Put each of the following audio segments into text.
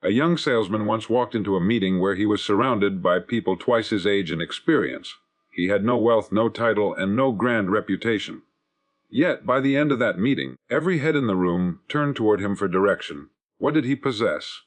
A young salesman once walked into a meeting where he was surrounded by people twice his age and experience. He had no wealth, no title, and no grand reputation. Yet, by the end of that meeting, every head in the room turned toward him for direction. What did he possess?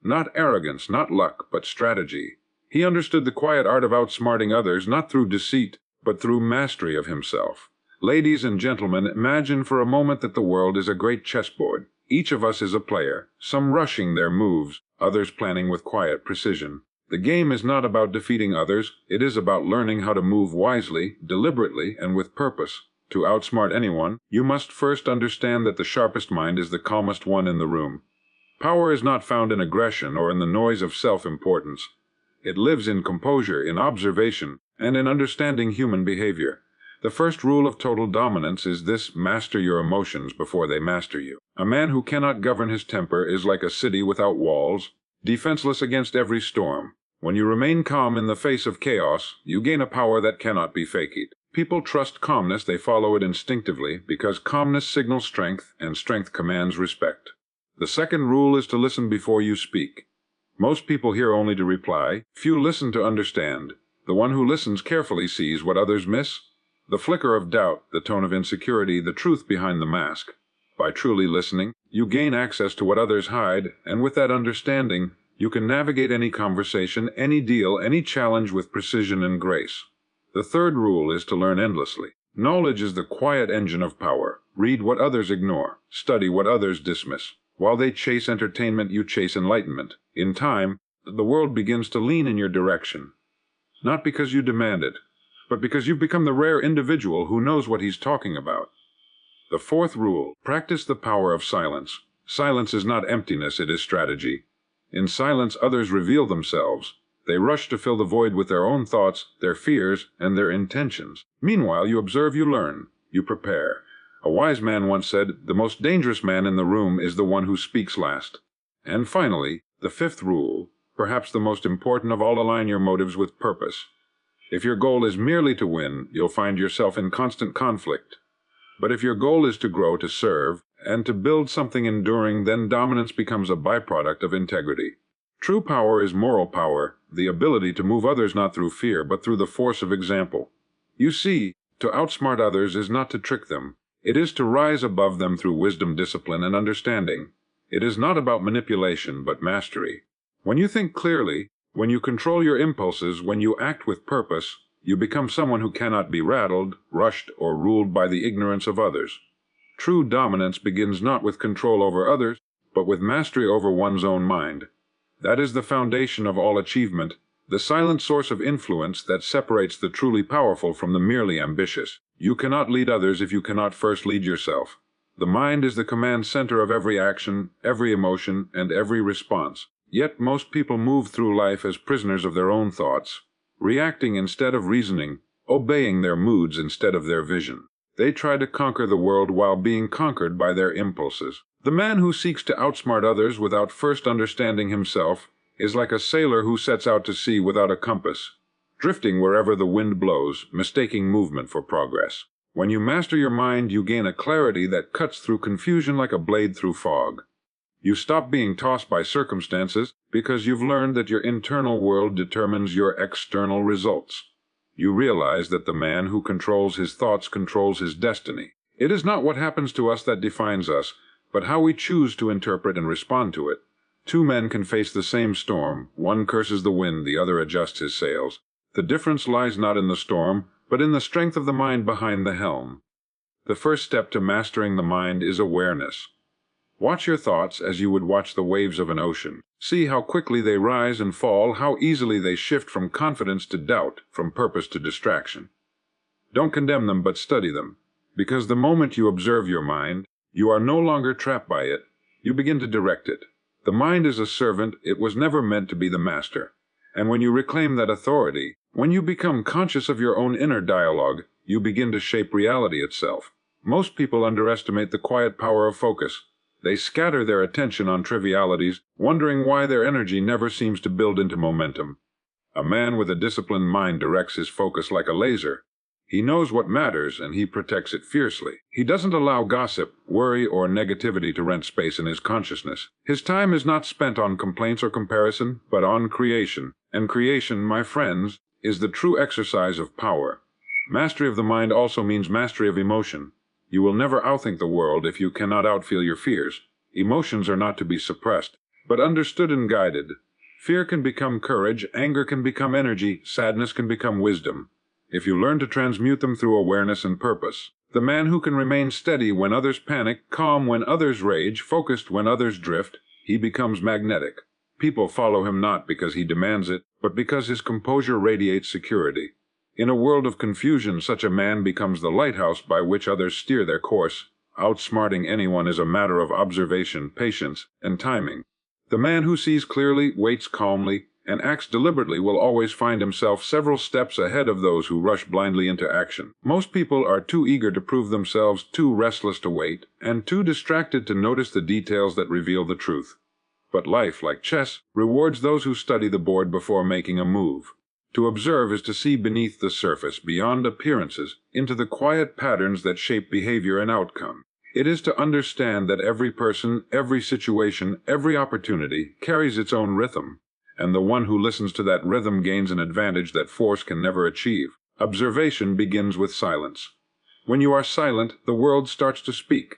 Not arrogance, not luck, but strategy. He understood the quiet art of outsmarting others, not through deceit, but through mastery of himself. Ladies and gentlemen, imagine for a moment that the world is a great chessboard. Each of us is a player, some rushing their moves, others planning with quiet precision. The game is not about defeating others, it is about learning how to move wisely, deliberately, and with purpose. To outsmart anyone, you must first understand that the sharpest mind is the calmest one in the room. Power is not found in aggression or in the noise of self-importance. It lives in composure, in observation, and in understanding human behavior. The first rule of total dominance is this: master your emotions before they master you. A man who cannot govern his temper is like a city without walls, defenseless against every storm. When you remain calm in the face of chaos, you gain a power that cannot be faked. People trust calmness, they follow it instinctively, because calmness signals strength, and strength commands respect. The second rule is to listen before you speak. Most people hear only to reply, few listen to understand. The one who listens carefully sees what others miss. The flicker of doubt, the tone of insecurity, the truth behind the mask. By truly listening, you gain access to what others hide, and with that understanding, you can navigate any conversation, any deal, any challenge with precision and grace. The third rule is to learn endlessly. Knowledge is the quiet engine of power. Read what others ignore. Study what others dismiss. While they chase entertainment, you chase enlightenment. In time, the world begins to lean in your direction. Not because you demand it, but because you've become the rare individual who knows what he's talking about. The fourth rule: practice the power of silence. Silence is not emptiness, it is strategy. In silence, others reveal themselves. They rush to fill the void with their own thoughts, their fears, and their intentions. Meanwhile, you observe, you learn, you prepare. A wise man once said, "The most dangerous man in the room is the one who speaks last." And finally, the fifth rule, perhaps the most important of all: align your motives with purpose. If your goal is merely to win, you'll find yourself in constant conflict. But if your goal is to grow, to serve, and to build something enduring, then dominance becomes a byproduct of integrity. True power is moral power, the ability to move others not through fear, but through the force of example. You see, to outsmart others is not to trick them. It is to rise above them through wisdom, discipline, and understanding. It is not about manipulation, but mastery. When you think clearly, when you control your impulses, when you act with purpose, you become someone who cannot be rattled, rushed, or ruled by the ignorance of others. True dominance begins not with control over others, but with mastery over one's own mind. That is the foundation of all achievement, the silent source of influence that separates the truly powerful from the merely ambitious. You cannot lead others if you cannot first lead yourself. The mind is the command center of every action, every emotion, and every response. Yet most people move through life as prisoners of their own thoughts, reacting instead of reasoning, obeying their moods instead of their vision. They try to conquer the world while being conquered by their impulses. The man who seeks to outsmart others without first understanding himself is like a sailor who sets out to sea without a compass, drifting wherever the wind blows, mistaking movement for progress. When you master your mind, you gain a clarity that cuts through confusion like a blade through fog. You stop being tossed by circumstances because you've learned that your internal world determines your external results. You realize that the man who controls his thoughts controls his destiny. It is not what happens to us that defines us, but how we choose to interpret and respond to it. Two men can face the same storm. One curses the wind, the other adjusts his sails. The difference lies not in the storm, but in the strength of the mind behind the helm. The first step to mastering the mind is awareness. Watch your thoughts as you would watch the waves of an ocean. See how quickly they rise and fall, how easily they shift from confidence to doubt, from purpose to distraction. Don't condemn them, but study them, because the moment you observe your mind, you are no longer trapped by it, you begin to direct it. The mind is a servant, it was never meant to be the master. And when you reclaim that authority, when you become conscious of your own inner dialogue, you begin to shape reality itself. Most people underestimate the quiet power of focus. They scatter their attention on trivialities, wondering why their energy never seems to build into momentum. A man with a disciplined mind directs his focus like a laser. He knows what matters, and he protects it fiercely. He doesn't allow gossip, worry, or negativity to rent space in his consciousness. His time is not spent on complaints or comparison, but on creation. And creation, my friends, is the true exercise of power. Mastery of the mind also means mastery of emotion. You will never outthink the world if you cannot outfeel your fears. Emotions are not to be suppressed, but understood and guided. Fear can become courage, anger can become energy, sadness can become wisdom, if you learn to transmute them through awareness and purpose. The man who can remain steady when others panic, calm when others rage, focused when others drift, he becomes magnetic. People follow him not because he demands it, but because his composure radiates security. In a world of confusion, such a man becomes the lighthouse by which others steer their course. Outsmarting anyone is a matter of observation, patience, and timing. The man who sees clearly, waits calmly, and acts deliberately will always find himself several steps ahead of those who rush blindly into action. Most people are too eager to prove themselves, too restless to wait, and too distracted to notice the details that reveal the truth. But life, like chess, rewards those who study the board before making a move. To observe is to see beneath the surface, beyond appearances, into the quiet patterns that shape behavior and outcome. It is to understand that every person, every situation, every opportunity carries its own rhythm, and the one who listens to that rhythm gains an advantage that force can never achieve. Observation begins with silence. When you are silent, the world starts to speak.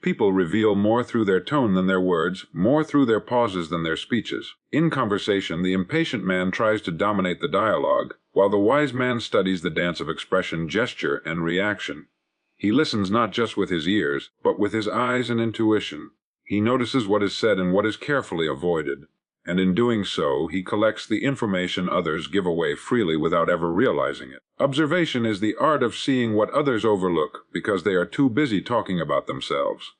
People reveal more through their tone than their words, more through their pauses than their speeches. In conversation, the impatient man tries to dominate the dialogue, while the wise man studies the dance of expression, gesture, and reaction. He listens not just with his ears, but with his eyes and intuition. He notices what is said and what is carefully avoided, and in doing so, he collects the information others give away freely without ever realizing it. Observation is the art of seeing what others overlook because they are too busy talking about themselves.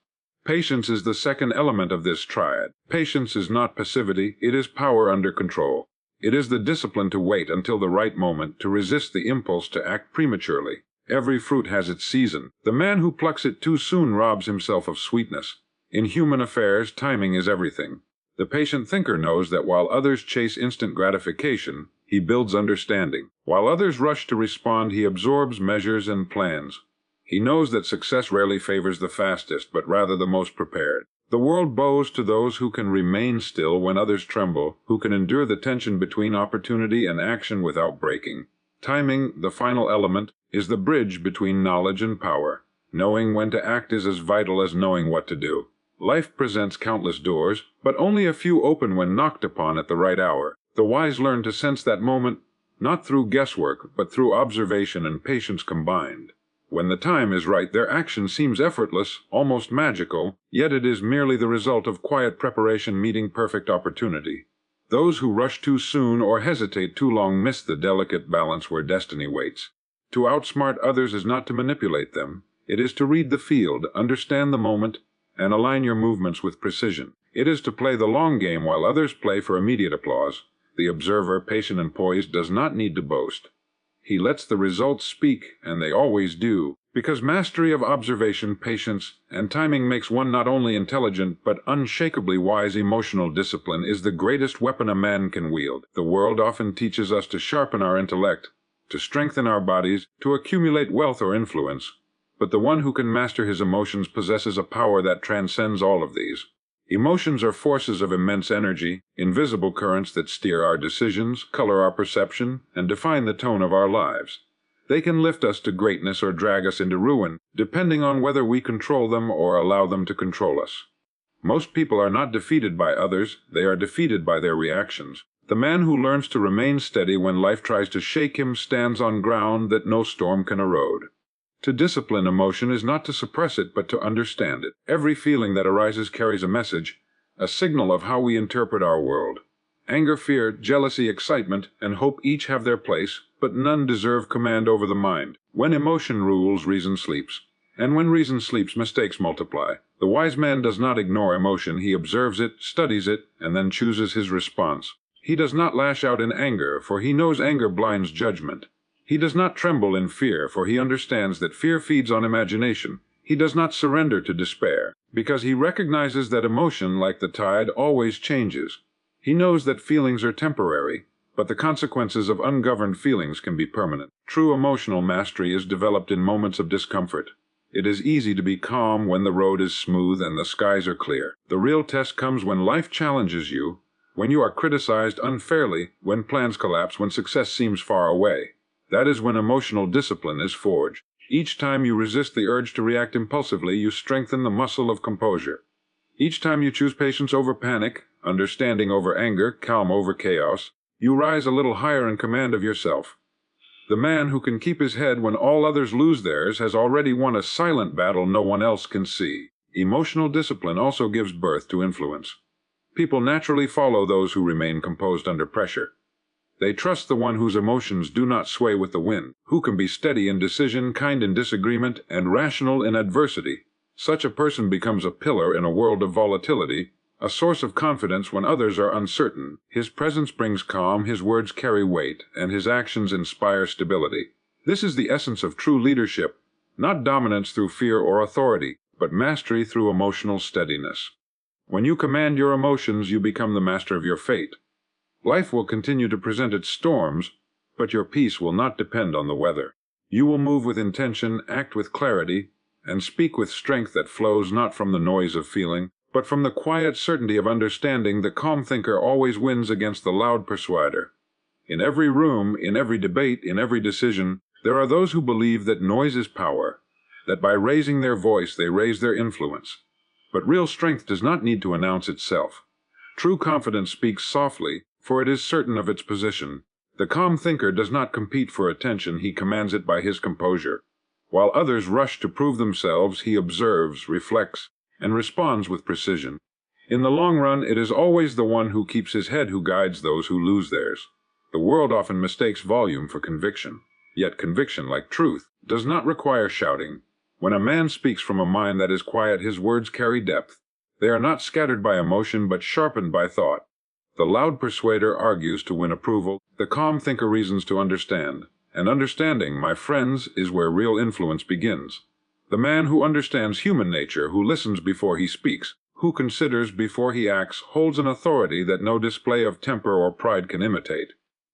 Patience is the second element of this triad. Patience is not passivity, it is power under control. It is the discipline to wait until the right moment, to resist the impulse to act prematurely. Every fruit has its season. The man who plucks it too soon robs himself of sweetness. In human affairs, timing is everything. The patient thinker knows that while others chase instant gratification, he builds understanding. While others rush to respond, he absorbs, measures, and plans. He knows that success rarely favors the fastest, but rather the most prepared. The world bows to those who can remain still when others tremble, who can endure the tension between opportunity and action without breaking. Timing, the final element, is the bridge between knowledge and power. Knowing when to act is as vital as knowing what to do. Life presents countless doors, but only a few open when knocked upon at the right hour. The wise learn to sense that moment, not through guesswork, but through observation and patience combined. When the time is right, their action seems effortless, almost magical, yet it is merely the result of quiet preparation meeting perfect opportunity. Those who rush too soon or hesitate too long miss the delicate balance where destiny waits. To outsmart others is not to manipulate them. It is to read the field, understand the moment, and align your movements with precision. It is to play the long game while others play for immediate applause. The observer, patient and poised, does not need to boast. He lets the results speak, and they always do, because mastery of observation, patience, and timing makes one not only intelligent but unshakably wise. Emotional discipline is the greatest weapon a man can wield. The world often teaches us to sharpen our intellect, to strengthen our bodies, to accumulate wealth or influence. But the one who can master his emotions possesses a power that transcends all of these. Emotions are forces of immense energy, invisible currents that steer our decisions, color our perception, and define the tone of our lives. They can lift us to greatness or drag us into ruin, depending on whether we control them or allow them to control us. Most people are not defeated by others, they are defeated by their reactions. The man who learns to remain steady when life tries to shake him stands on ground that no storm can erode. To discipline emotion is not to suppress it, but to understand it. Every feeling that arises carries a message, a signal of how we interpret our world. Anger, fear, jealousy, excitement, and hope each have their place, but none deserve command over the mind. When emotion rules, reason sleeps. And when reason sleeps, mistakes multiply. The wise man does not ignore emotion, he observes it, studies it, and then chooses his response. He does not lash out in anger, for he knows anger blinds judgment. He does not tremble in fear, for he understands that fear feeds on imagination. He does not surrender to despair, because he recognizes that emotion, like the tide, always changes. He knows that feelings are temporary, but the consequences of ungoverned feelings can be permanent. True emotional mastery is developed in moments of discomfort. It is easy to be calm when the road is smooth and the skies are clear. The real test comes when life challenges you, when you are criticized unfairly, when plans collapse, when success seems far away. That is when emotional discipline is forged. Each time you resist the urge to react impulsively, you strengthen the muscle of composure. Each time you choose patience over panic, understanding over anger, calm over chaos, you rise a little higher in command of yourself. The man who can keep his head when all others lose theirs has already won a silent battle no one else can see. Emotional discipline also gives birth to influence. People naturally follow those who remain composed under pressure. They trust the one whose emotions do not sway with the wind, who can be steady in decision, kind in disagreement, and rational in adversity. Such a person becomes a pillar in a world of volatility, a source of confidence when others are uncertain. His presence brings calm, his words carry weight, and his actions inspire stability. This is the essence of true leadership, not dominance through fear or authority, but mastery through emotional steadiness. When you command your emotions, you become the master of your fate. Life will continue to present its storms, but your peace will not depend on the weather. You will move with intention, act with clarity, and speak with strength that flows not from the noise of feeling, but from the quiet certainty of understanding. The calm thinker always wins against the loud persuader. In every room, in every debate, in every decision, there are those who believe that noise is power, that by raising their voice they raise their influence. But real strength does not need to announce itself. True confidence speaks softly, for it is certain of its position. The calm thinker does not compete for attention, he commands it by his composure. While others rush to prove themselves, he observes, reflects, and responds with precision. In the long run, it is always the one who keeps his head who guides those who lose theirs. The world often mistakes volume for conviction. Yet conviction, like truth, does not require shouting. When a man speaks from a mind that is quiet, his words carry depth. They are not scattered by emotion, but sharpened by thought. The loud persuader argues to win approval. The calm thinker reasons to understand. And understanding, my friends, is where real influence begins. The man who understands human nature, who listens before he speaks, who considers before he acts, holds an authority that no display of temper or pride can imitate.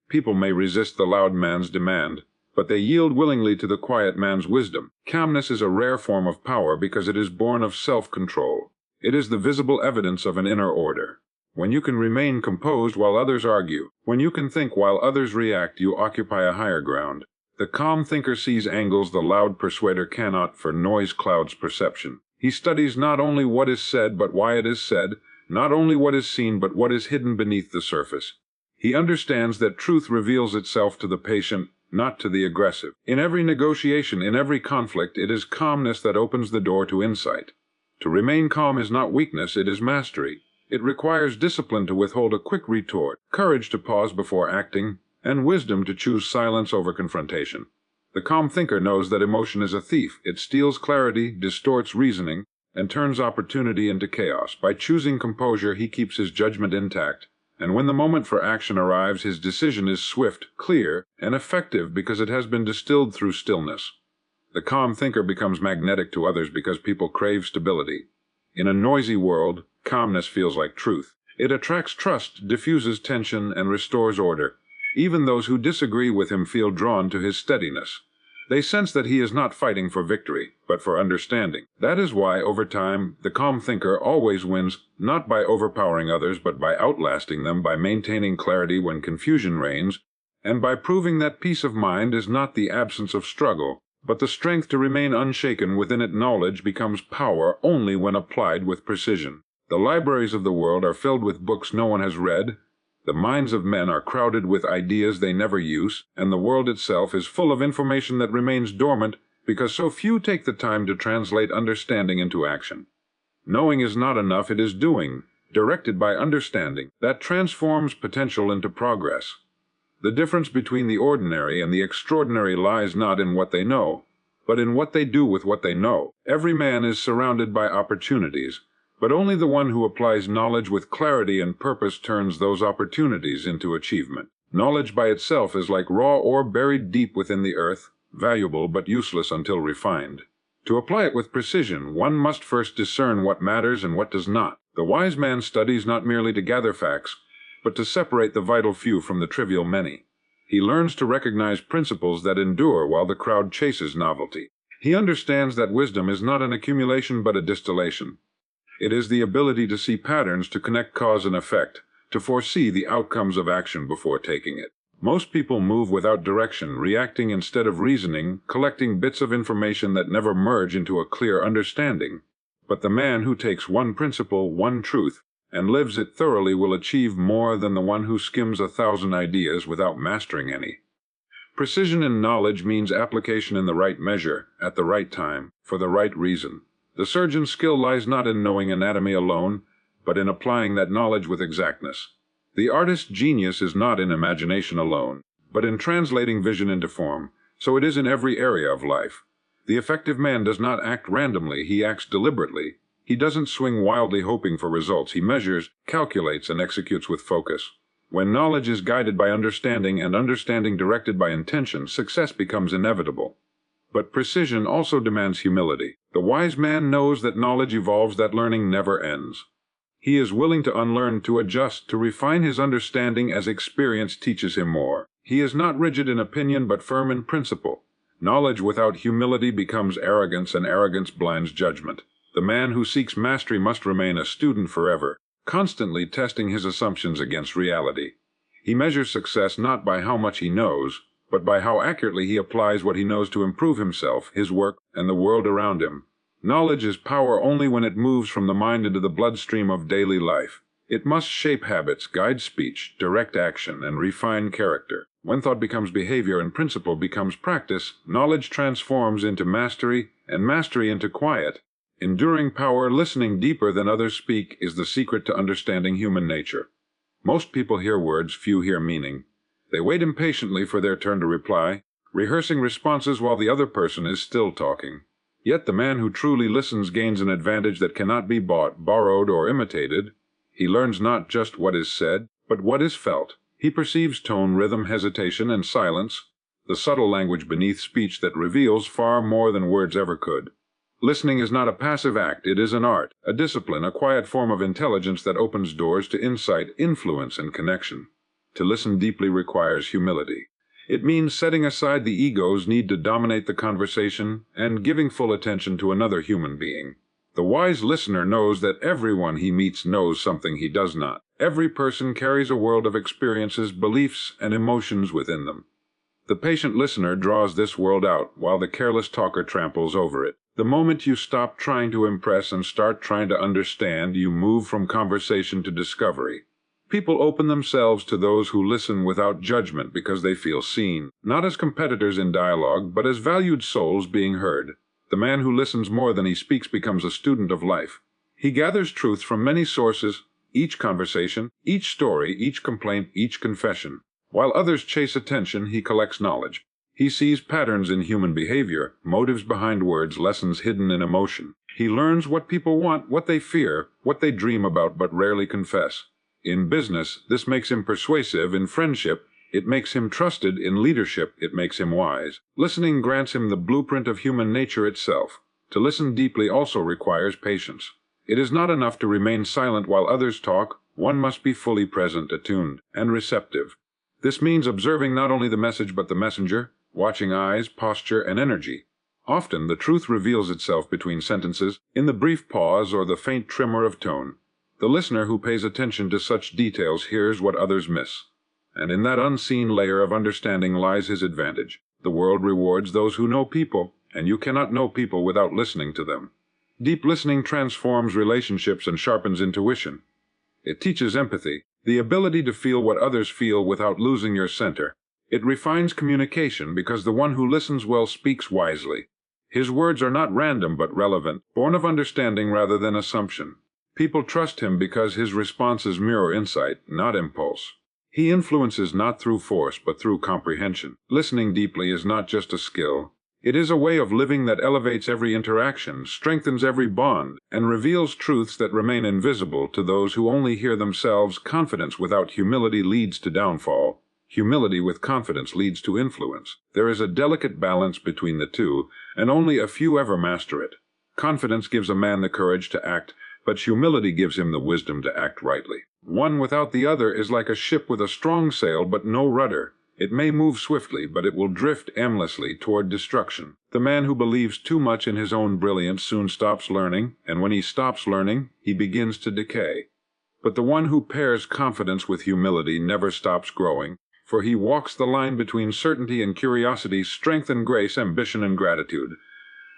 People may resist the loud man's demand, but they yield willingly to the quiet man's wisdom. Calmness is a rare form of power because it is born of self-control. It is the visible evidence of an inner order. When you can remain composed while others argue, when you can think while others react, you occupy a higher ground. The calm thinker sees angles the loud persuader cannot, for noise clouds perception. He studies not only what is said but why it is said, not only what is seen but what is hidden beneath the surface. He understands that truth reveals itself to the patient, not to the aggressive. In every negotiation, in every conflict, it is calmness that opens the door to insight. To remain calm is not weakness, it is mastery. It requires discipline to withhold a quick retort, courage to pause before acting, and wisdom to choose silence over confrontation. The calm thinker knows that emotion is a thief. It steals clarity, distorts reasoning, and turns opportunity into chaos. By choosing composure, he keeps his judgment intact, and when the moment for action arrives, his decision is swift, clear, and effective because it has been distilled through stillness. The calm thinker becomes magnetic to others because people crave stability. In a noisy world, calmness feels like truth. It attracts trust, diffuses tension, and restores order. Even those who disagree with him feel drawn to his steadiness. They sense that he is not fighting for victory, but for understanding. That is why, over time, the calm thinker always wins, not by overpowering others, but by outlasting them, by maintaining clarity when confusion reigns, and by proving that peace of mind is not the absence of struggle, but the strength to remain unshaken within it. Knowledge becomes power only when applied with precision. The libraries of the world are filled with books no one has read. The minds of men are crowded with ideas they never use, and the world itself is full of information that remains dormant because so few take the time to translate understanding into action. Knowing is not enough, it is doing, directed by understanding, that transforms potential into progress. The difference between the ordinary and the extraordinary lies not in what they know, but in what they do with what they know. Every man is surrounded by opportunities, but only the one who applies knowledge with clarity and purpose turns those opportunities into achievement. Knowledge by itself is like raw ore buried deep within the earth, valuable but useless until refined. To apply it with precision, one must first discern what matters and what does not. The wise man studies not merely to gather facts, but to separate the vital few from the trivial many. He learns to recognize principles that endure while the crowd chases novelty. He understands that wisdom is not an accumulation but a distillation. It is the ability to see patterns, to connect cause and effect, to foresee the outcomes of action before taking it. Most people move without direction, reacting instead of reasoning, collecting bits of information that never merge into a clear understanding. But the man who takes one principle, one truth, and lives it thoroughly will achieve more than the one who skims 1,000 ideas without mastering any. Precision in knowledge means application in the right measure, at the right time, for the right reason. The surgeon's skill lies not in knowing anatomy alone, but in applying that knowledge with exactness. The artist's genius is not in imagination alone, but in translating vision into form. So it is in every area of life. The effective man does not act randomly, he acts deliberately. He doesn't swing wildly hoping for results. He measures, calculates, and executes with focus. When knowledge is guided by understanding and understanding directed by intention, success becomes inevitable. But precision also demands humility. The wise man knows that knowledge evolves, that learning never ends. He is willing to unlearn, to adjust, to refine his understanding as experience teaches him more. He is not rigid in opinion but firm in principle. Knowledge without humility becomes arrogance, and arrogance blinds judgment. The man who seeks mastery must remain a student forever, constantly testing his assumptions against reality. He measures success not by how much he knows, but by how accurately he applies what he knows to improve himself, his work, and the world around him. Knowledge is power only when it moves from the mind into the bloodstream of daily life. It must shape habits, guide speech, direct action, and refine character. When thought becomes behavior and principle becomes practice, knowledge transforms into mastery, and mastery into quiet. Enduring power, listening deeper than others speak, is the secret to understanding human nature. Most people hear words, few hear meaning. They wait impatiently for their turn to reply, rehearsing responses while the other person is still talking. Yet the man who truly listens gains an advantage that cannot be bought, borrowed, or imitated. He learns not just what is said, but what is felt. He perceives tone, rhythm, hesitation, and silence, the subtle language beneath speech that reveals far more than words ever could. Listening is not a passive act, it is an art, a discipline, a quiet form of intelligence that opens doors to insight, influence, and connection. To listen deeply requires humility. It means setting aside the ego's need to dominate the conversation and giving full attention to another human being. The wise listener knows that everyone he meets knows something he does not. Every person carries a world of experiences, beliefs, and emotions within them. The patient listener draws this world out, while the careless talker tramples over it. The moment you stop trying to impress and start trying to understand, you move from conversation to discovery. People open themselves to those who listen without judgment because they feel seen, not as competitors in dialogue, but as valued souls being heard. The man who listens more than he speaks becomes a student of life. He gathers truth from many sources, each conversation, each story, each complaint, each confession. While others chase attention, he collects knowledge. He sees patterns in human behavior, motives behind words, lessons hidden in emotion. He learns what people want, what they fear, what they dream about but rarely confess. In business, this makes him persuasive. In friendship, it makes him trusted. In leadership, it makes him wise. Listening grants him the blueprint of human nature itself. To listen deeply also requires patience. It is not enough to remain silent while others talk. One must be fully present, attuned, and receptive. This means observing not only the message but the messenger, watching eyes, posture, and energy. Often the truth reveals itself between sentences, in the brief pause or the faint tremor of tone. The listener who pays attention to such details hears what others miss. And in that unseen layer of understanding lies his advantage. The world rewards those who know people, and you cannot know people without listening to them. Deep listening transforms relationships and sharpens intuition. It teaches empathy, the ability to feel what others feel without losing your center. It refines communication because the one who listens well speaks wisely. His words are not random but relevant, born of understanding rather than assumption. People trust him because his responses mirror insight, not impulse. He influences not through force but through comprehension. Listening deeply is not just a skill. It is a way of living that elevates every interaction, strengthens every bond, and reveals truths that remain invisible to those who only hear themselves. Confidence without humility leads to downfall. Humility with confidence leads to influence. There is a delicate balance between the two, and only a few ever master it. Confidence gives a man the courage to act, but humility gives him the wisdom to act rightly. One without the other is like a ship with a strong sail but no rudder. It may move swiftly, but it will drift aimlessly toward destruction. The man who believes too much in his own brilliance soon stops learning, and when he stops learning, he begins to decay. But the one who pairs confidence with humility never stops growing, for he walks the line between certainty and curiosity, strength and grace, ambition and gratitude.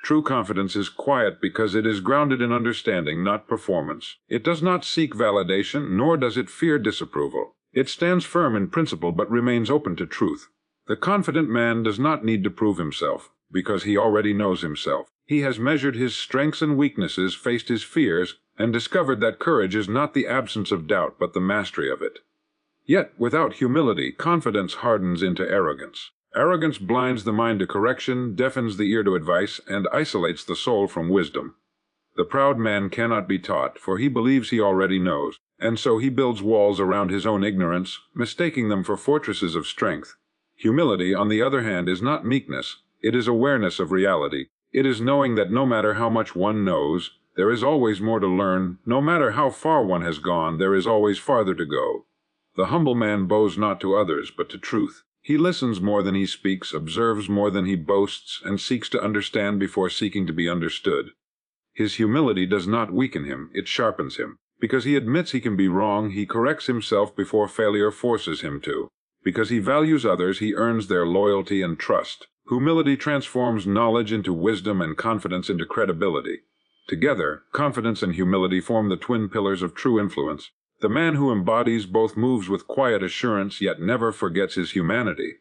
True confidence is quiet because it is grounded in understanding, not performance. It does not seek validation, nor does it fear disapproval. It stands firm in principle but remains open to truth. The confident man does not need to prove himself, because he already knows himself. He has measured his strengths and weaknesses, faced his fears, and discovered that courage is not the absence of doubt but the mastery of it. Yet, without humility, confidence hardens into arrogance. Arrogance blinds the mind to correction, deafens the ear to advice, and isolates the soul from wisdom. The proud man cannot be taught, for he believes he already knows, and so he builds walls around his own ignorance, mistaking them for fortresses of strength. Humility, on the other hand, is not meekness. It is awareness of reality. It is knowing that no matter how much one knows, there is always more to learn. No matter how far one has gone, there is always farther to go. The humble man bows not to others, but to truth. He listens more than he speaks, observes more than he boasts, and seeks to understand before seeking to be understood. His humility does not weaken him, it sharpens him. Because he admits he can be wrong, he corrects himself before failure forces him to. Because he values others, he earns their loyalty and trust. Humility transforms knowledge into wisdom and confidence into credibility. Together, confidence and humility form the twin pillars of true influence. The man who embodies both moves with quiet assurance, yet never forgets his humanity.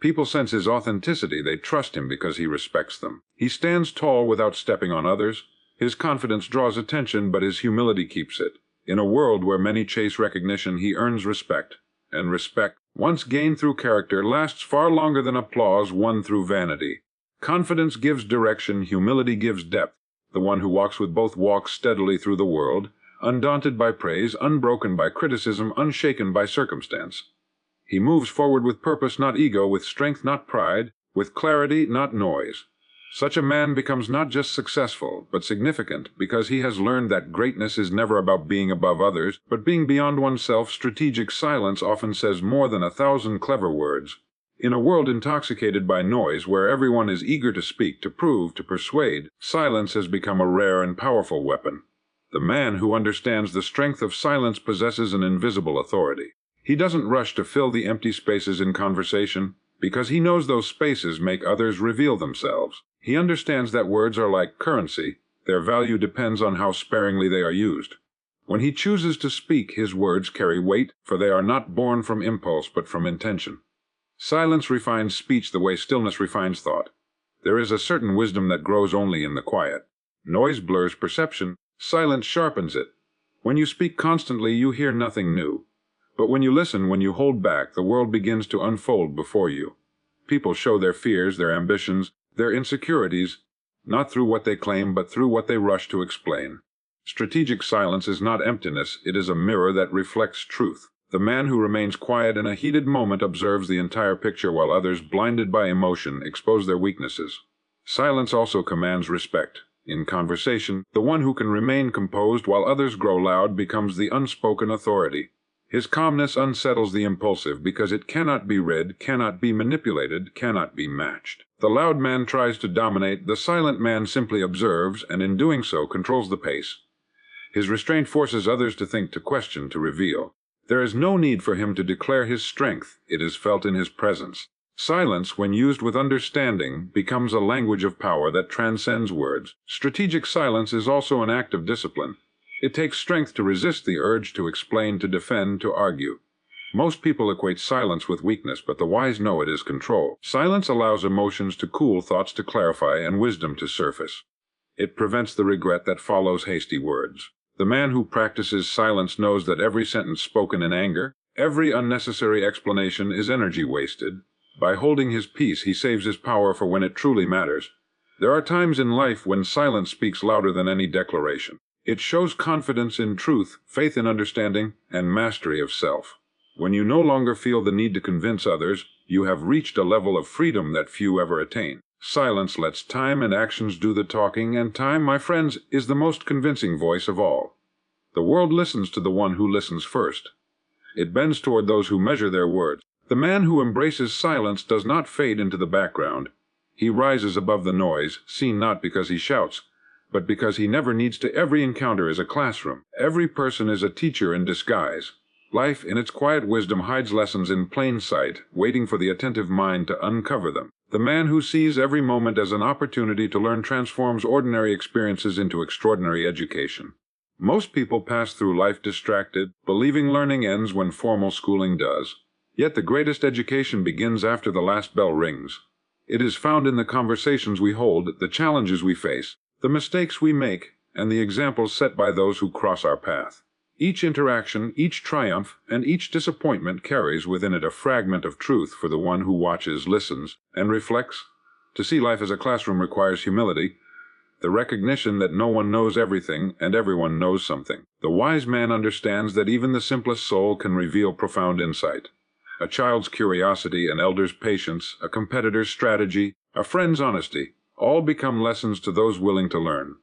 People sense his authenticity, they trust him because he respects them. He stands tall without stepping on others. His confidence draws attention, but his humility keeps it. In a world where many chase recognition, he earns respect. And respect, once gained through character, lasts far longer than applause won through vanity. Confidence gives direction, humility gives depth. The one who walks with both walks steadily through the world, undaunted by praise, unbroken by criticism, unshaken by circumstance. He moves forward with purpose, not ego, with strength, not pride, with clarity, not noise. Such a man becomes not just successful, but significant, because he has learned that greatness is never about being above others, but being beyond oneself. Strategic silence often says more than 1,000 clever words. In a world intoxicated by noise, where everyone is eager to speak, to prove, to persuade, silence has become a rare and powerful weapon. The man who understands the strength of silence possesses an invisible authority. He doesn't rush to fill the empty spaces in conversation, because he knows those spaces make others reveal themselves. He understands that words are like currency. Their value depends on how sparingly they are used. When he chooses to speak, his words carry weight, for they are not born from impulse but from intention. Silence refines speech the way stillness refines thought. There is a certain wisdom that grows only in the quiet. Noise blurs perception. Silence sharpens it. When you speak constantly, you hear nothing new. But when you listen, when you hold back, the world begins to unfold before you. People show their fears, their ambitions, their insecurities, not through what they claim, but through what they rush to explain. Strategic silence is not emptiness, it is a mirror that reflects truth. The man who remains quiet in a heated moment observes the entire picture, while others, blinded by emotion, expose their weaknesses. Silence also commands respect. In conversation, the one who can remain composed while others grow loud becomes the unspoken authority. His calmness unsettles the impulsive because it cannot be read, cannot be manipulated, cannot be matched. The loud man tries to dominate, the silent man simply observes, and in doing so controls the pace. His restraint forces others to think, to question, to reveal. There is no need for him to declare his strength, it is felt in his presence. Silence, when used with understanding, becomes a language of power that transcends words. Strategic silence is also an act of discipline. It takes strength to resist the urge to explain, to defend, to argue. Most people equate silence with weakness, but the wise know it is control. Silence allows emotions to cool, thoughts to clarify, and wisdom to surface. It prevents the regret that follows hasty words. The man who practices silence knows that every sentence spoken in anger, every unnecessary explanation is energy wasted. By holding his peace, he saves his power for when it truly matters. There are times in life when silence speaks louder than any declaration. It shows confidence in truth, faith in understanding, and mastery of self. When you no longer feel the need to convince others, you have reached a level of freedom that few ever attain. Silence lets time and actions do the talking, and time, my friends, is the most convincing voice of all. The world listens to the one who listens first. It bends toward those who measure their words. The man who embraces silence does not fade into the background. He rises above the noise, seen not because he shouts, but because he never needs to. Every encounter is a classroom. Every person is a teacher in disguise. Life, in its quiet wisdom, hides lessons in plain sight, waiting for the attentive mind to uncover them. The man who sees every moment as an opportunity to learn transforms ordinary experiences into extraordinary education. Most people pass through life distracted, believing learning ends when formal schooling does. Yet the greatest education begins after the last bell rings. It is found in the conversations we hold, the challenges we face, the mistakes we make, and the examples set by those who cross our path. Each interaction, each triumph, and each disappointment carries within it a fragment of truth for the one who watches, listens, and reflects. To see life as a classroom requires humility, the recognition that no one knows everything and everyone knows something. The wise man understands that even the simplest soul can reveal profound insight. A child's curiosity, an elder's patience, a competitor's strategy, a friend's honesty, all become lessons to those willing to learn.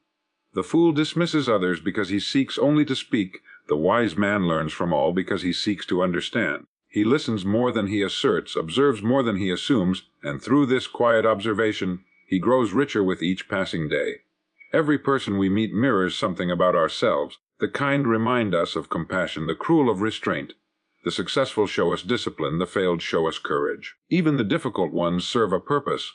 The fool dismisses others because he seeks only to speak. The wise man learns from all because he seeks to understand. He listens more than he asserts, observes more than he assumes, and through this quiet observation, he grows richer with each passing day. Every person we meet mirrors something about ourselves. The kind remind us of compassion, the cruel of restraint. The successful show us discipline, the failed show us courage. Even the difficult ones serve a purpose.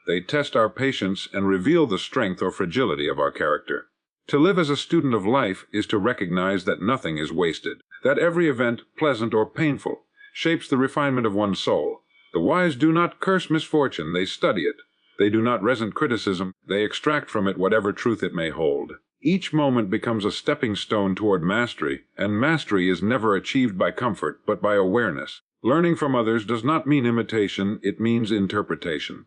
They test our patience and reveal the strength or fragility of our character. To live as a student of life is to recognize that nothing is wasted, that every event, pleasant or painful, shapes the refinement of one's soul. The wise do not curse misfortune, they study it. They do not resent criticism, they extract from it whatever truth it may hold. Each moment becomes a stepping stone toward mastery, and mastery is never achieved by comfort, but by awareness. Learning from others does not mean imitation, it means interpretation.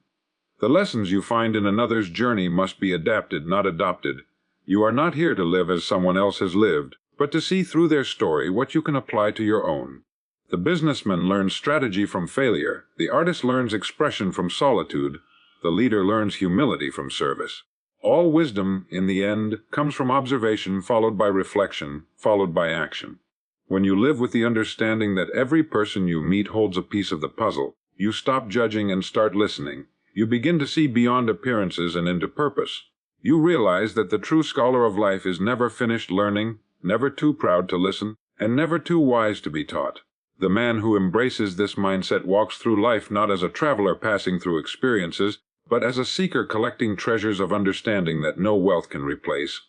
The lessons you find in another's journey must be adapted, not adopted. You are not here to live as someone else has lived, but to see through their story what you can apply to your own. The businessman learns strategy from failure, the artist learns expression from solitude, the leader learns humility from service. All wisdom, in the end, comes from observation followed by reflection, followed by action. When you live with the understanding that every person you meet holds a piece of the puzzle, you stop judging and start listening. You begin to see beyond appearances and into purpose. You realize that the true scholar of life is never finished learning, never too proud to listen, and never too wise to be taught. The man who embraces this mindset walks through life not as a traveler passing through experiences, but as a seeker collecting treasures of understanding that no wealth can replace.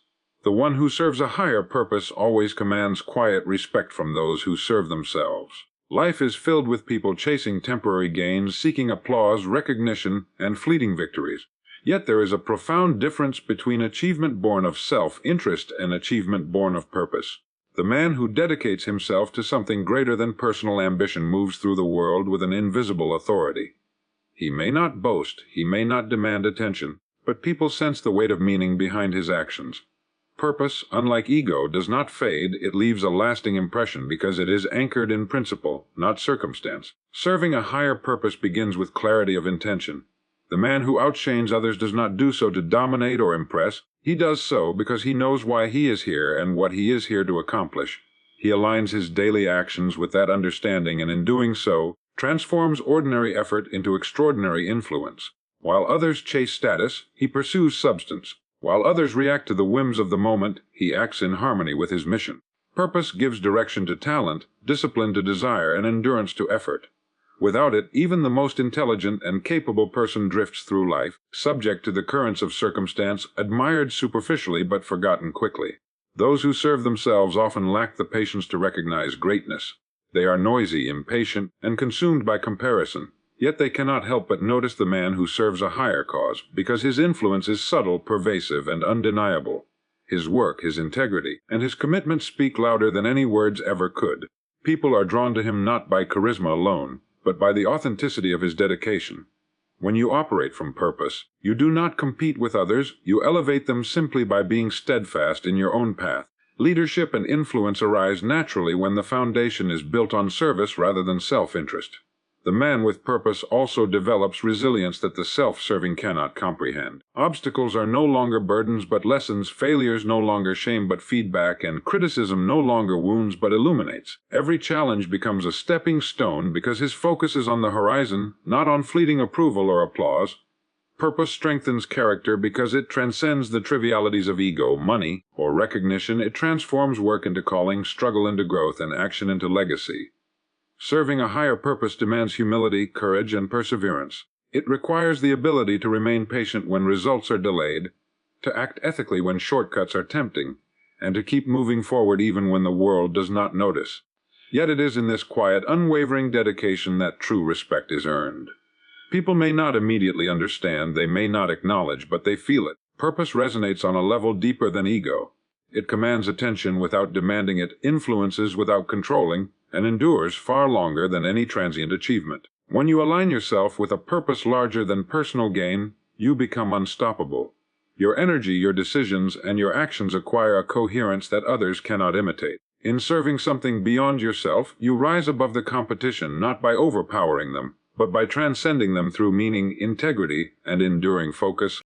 The one who serves a higher purpose always commands quiet respect from those who serve themselves. Life is filled with people chasing temporary gains, seeking applause, recognition, and fleeting victories. Yet there is a profound difference between achievement born of self-interest and achievement born of purpose. The man who dedicates himself to something greater than personal ambition moves through the world with an invisible authority. He may not boast, he may not demand attention, but people sense the weight of meaning behind his actions. Purpose, unlike ego, does not fade, it leaves a lasting impression because it is anchored in principle, not circumstance. Serving a higher purpose begins with clarity of intention. The man who outshines others does not do so to dominate or impress. He does so because he knows why he is here and what he is here to accomplish. He aligns his daily actions with that understanding and in doing so, transforms ordinary effort into extraordinary influence. While others chase status, he pursues substance. While others react to the whims of the moment, he acts in harmony with his mission. Purpose gives direction to talent, discipline to desire, and endurance to effort. Without it, even the most intelligent and capable person drifts through life, subject to the currents of circumstance, admired superficially but forgotten quickly. Those who serve themselves often lack the patience to recognize greatness. They are noisy, impatient, and consumed by comparison. Yet they cannot help but notice the man who serves a higher cause, because his influence is subtle, pervasive, and undeniable. His work, his integrity, and his commitment speak louder than any words ever could. People are drawn to him not by charisma alone, but by the authenticity of his dedication. When you operate from purpose, you do not compete with others, you elevate them simply by being steadfast in your own path. Leadership and influence arise naturally when the foundation is built on service rather than self-interest. The man with purpose also develops resilience that the self-serving cannot comprehend. Obstacles are no longer burdens but lessons, failures no longer shame but feedback, and criticism no longer wounds but illuminates. Every challenge becomes a stepping stone because his focus is on the horizon, not on fleeting approval or applause. Purpose strengthens character because it transcends the trivialities of ego, money, or recognition. It transforms work into calling, struggle into growth, and action into legacy. Serving a higher purpose demands humility, courage, and perseverance. It requires the ability to remain patient when results are delayed, to act ethically when shortcuts are tempting, and to keep moving forward even when the world does not notice. Yet it is in this quiet, unwavering dedication that true respect is earned. People may not immediately understand, they may not acknowledge, but they feel it. Purpose resonates on a level deeper than ego. It commands attention without demanding it, influences without controlling, and endures far longer than any transient achievement. When you align yourself with a purpose larger than personal gain, you become unstoppable. Your energy, your decisions, and your actions acquire a coherence that others cannot imitate. In serving something beyond yourself, you rise above the competition not by overpowering them, but by transcending them through meaning, integrity, and enduring focus.